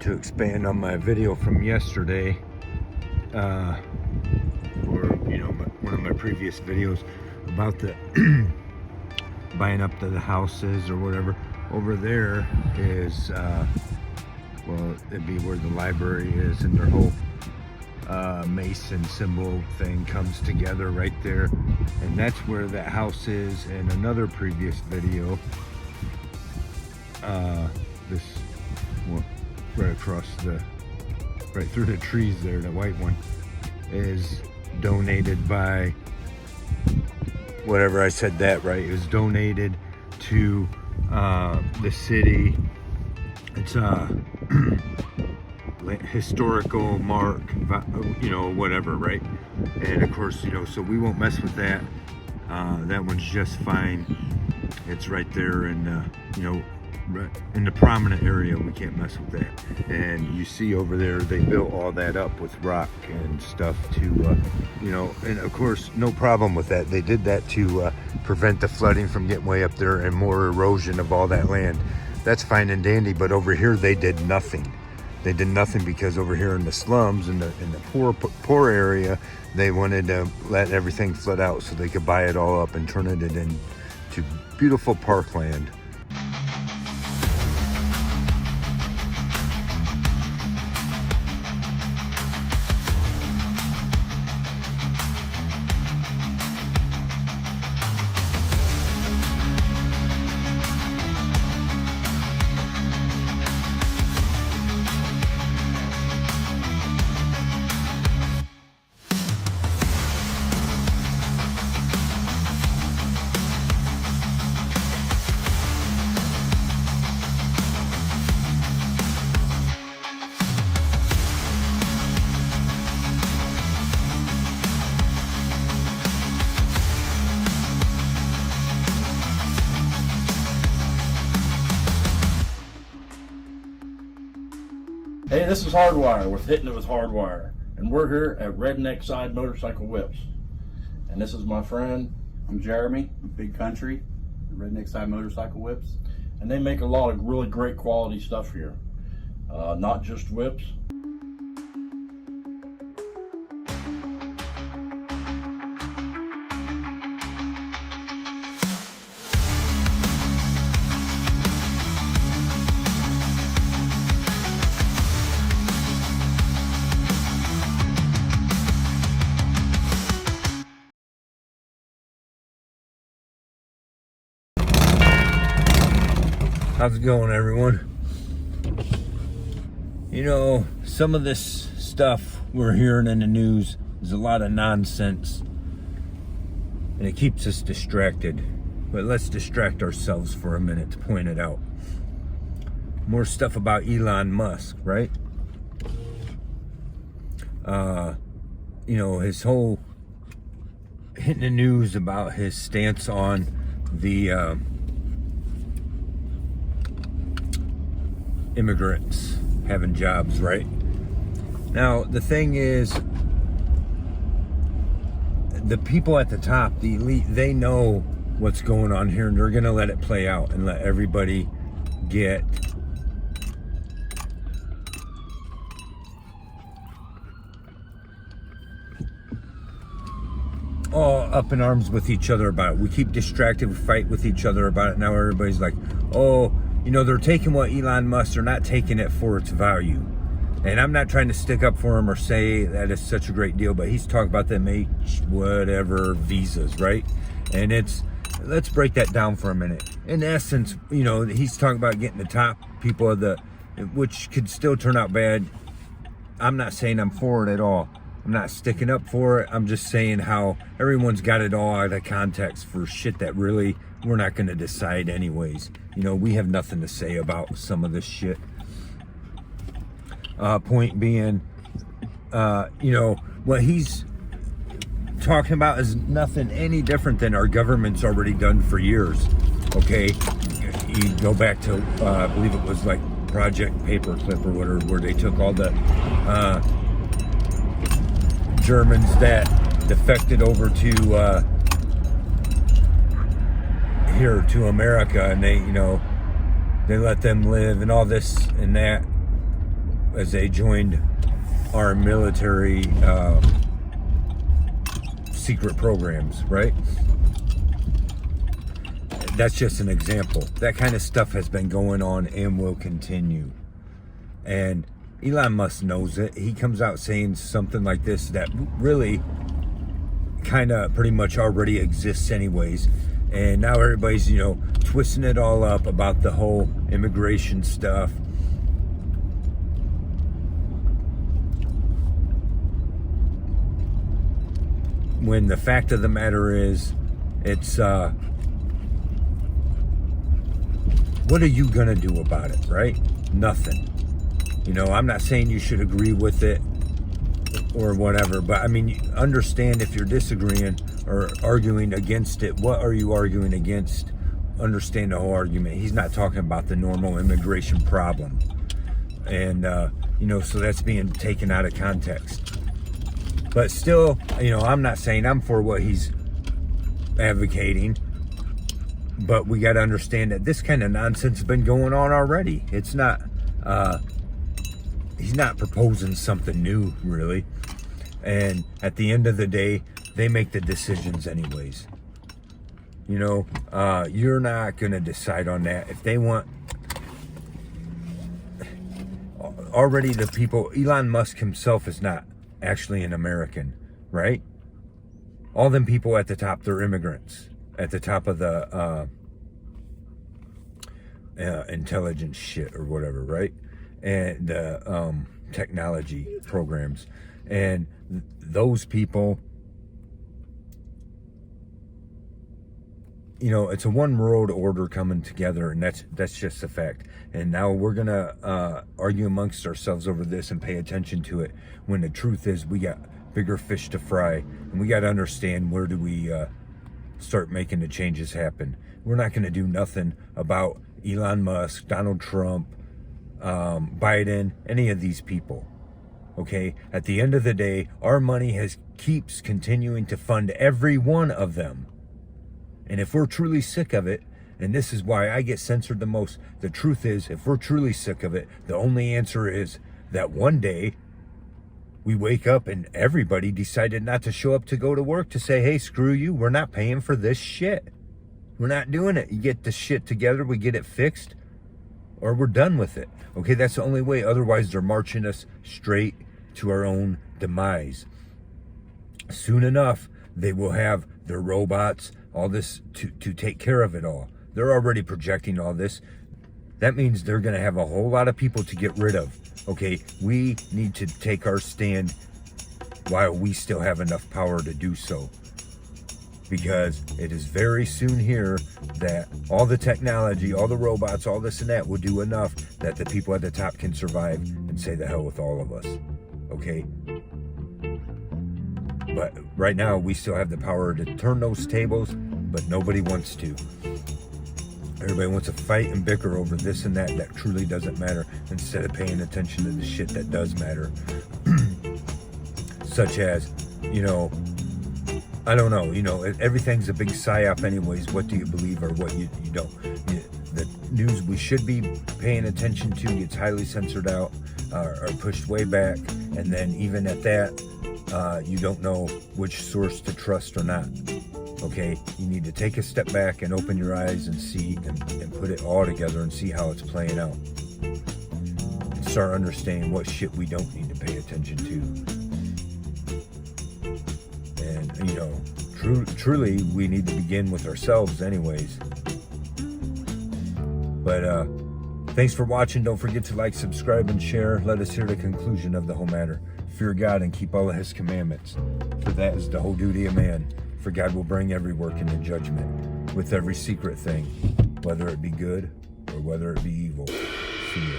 To expand on my video from yesterday, or one of my previous videos about the buying up the houses or whatever. Over there is well, it'd be where the library is, and their whole Mason symbol thing comes together right there, and that's where that house is. In another previous video, this well, right across right through the trees there, the white one is donated by whatever I said that right. It was donated to the city. It's a historical mark, whatever, right? And of course, so we won't mess with that. That one's just fine. It's right there in right in the prominent area. We can't mess with that. And you see over there, they built all that up with rock and stuff to and of course, no problem with that. They did that to prevent the flooding from getting way up there and more erosion of all that land. That's fine and dandy, but over here they did nothing. They did nothing because over here in the slums, in the poor area, they wanted to let everything flood out so they could buy it all up and turn it into beautiful parkland. Hey, this is Hardwire with Hitting It With Hardwire, and we're here at Redneck Side Motorcycle Whips. And this is my friend. I'm Jeremy, Big Country, Redneck Side Motorcycle Whips. And they make a lot of really great quality stuff here. Not just whips. How's it going, everyone? Some of this stuff we're hearing in the news is a lot of nonsense, and it keeps us distracted. But let's distract ourselves for a minute to point it out. More stuff about Elon Musk, right? His whole hitting the news about his stance on the immigrants having jobs, right? Now, the thing is, the people at the top, the elite, they know what's going on here, and they're going to let it play out and let everybody get all up in arms with each other about it. We keep distracted, we fight with each other about it. Now everybody's like, oh, they're taking what Elon Musk, they're not taking it for its value. And I'm not trying to stick up for him or say that it's such a great deal, but he's talking about them whatever visas, right? And let's break that down for a minute. In essence, he's talking about getting the top people which could still turn out bad. I'm not saying I'm for it at all. I'm not sticking up for it. I'm just saying how everyone's got it all out of context for shit that really we're not going to decide anyways. We have nothing to say about some of this shit. Point being, what he's talking about is nothing any different than our government's already done for years. Okay, you go back to I believe it was like Project Paperclip or whatever, where they took all the Germans that defected over to here to America, and they let them live and all this and that. as they joined our military secret programs, right? That's just an example. That kind of stuff has been going on and will continue. And Elon Musk knows it. He comes out saying something like this that really kind of pretty much already exists anyways. And now everybody's, twisting it all up about the whole immigration stuff. When the fact of the matter is, it's, what are you gonna do about it, right? Nothing. I'm not saying you should agree with it or whatever, but I mean, understand if you're disagreeing or arguing against it, what are you arguing against? Understand the whole argument. He's not talking about the normal immigration problem. And, so that's being taken out of context. But still, I'm not saying I'm for what he's advocating, but we got to understand that this kind of nonsense has been going on already. It's not, he's not proposing something new, really. And at the end of the day, they make the decisions anyways. You're not going to decide on that. If they want, already the people, Elon Musk himself is not actually an American, right? All them people at the top, they're immigrants at the top of the intelligence shit or whatever, right? And technology programs. And those people, it's a one world order coming together, and that's just a fact. And now we're gonna argue amongst ourselves over this and pay attention to it, when the truth is we got bigger fish to fry, and we got to understand where do we start making the changes happen. We're not going to do nothing about Elon Musk, Donald Trump, Biden, any of these people. Okay, at the end of the day, our money keeps continuing to fund every one of them. And if we're truly sick of it, and this is why I get censored the most, the truth is, if we're truly sick of it, the only answer is that one day we wake up and everybody decided not to show up to go to work, to say, hey, screw you, we're not paying for this shit. We're not doing it. You get the shit together, we get it fixed, or we're done with it. Okay, that's the only way. Otherwise, they're marching us straight to our own demise. Soon enough, they will have their robots, all this to take care of it all. They're already projecting all this. That means they're going to have a whole lot of people to get rid of. Okay, we need to take our stand while we still have enough power to do so. Because it is very soon here that all the technology, all the robots, all this and that will do enough that the people at the top can survive and say the hell with all of us. Okay? But right now, we still have the power to turn those tables, but nobody wants to. Everybody wants to fight and bicker over this and that truly doesn't matter, instead of paying attention to the shit that does matter. Such as, I don't know, everything's a big psyop anyways. What do you believe or what you don't? The news we should be paying attention to gets highly censored out or pushed way back. And then even at that, you don't know which source to trust or not. Okay, you need to take a step back and open your eyes and see and put it all together and see how it's playing out. And start understanding what shit we don't need to pay attention to. And, truly, we need to begin with ourselves anyways. But thanks for watching. Don't forget to like, subscribe, and share. Let us hear the conclusion of the whole matter. Fear God and keep all of his commandments, for that is the whole duty of man. For God will bring every work into judgment with every secret thing, whether it be good or whether it be evil. See ya.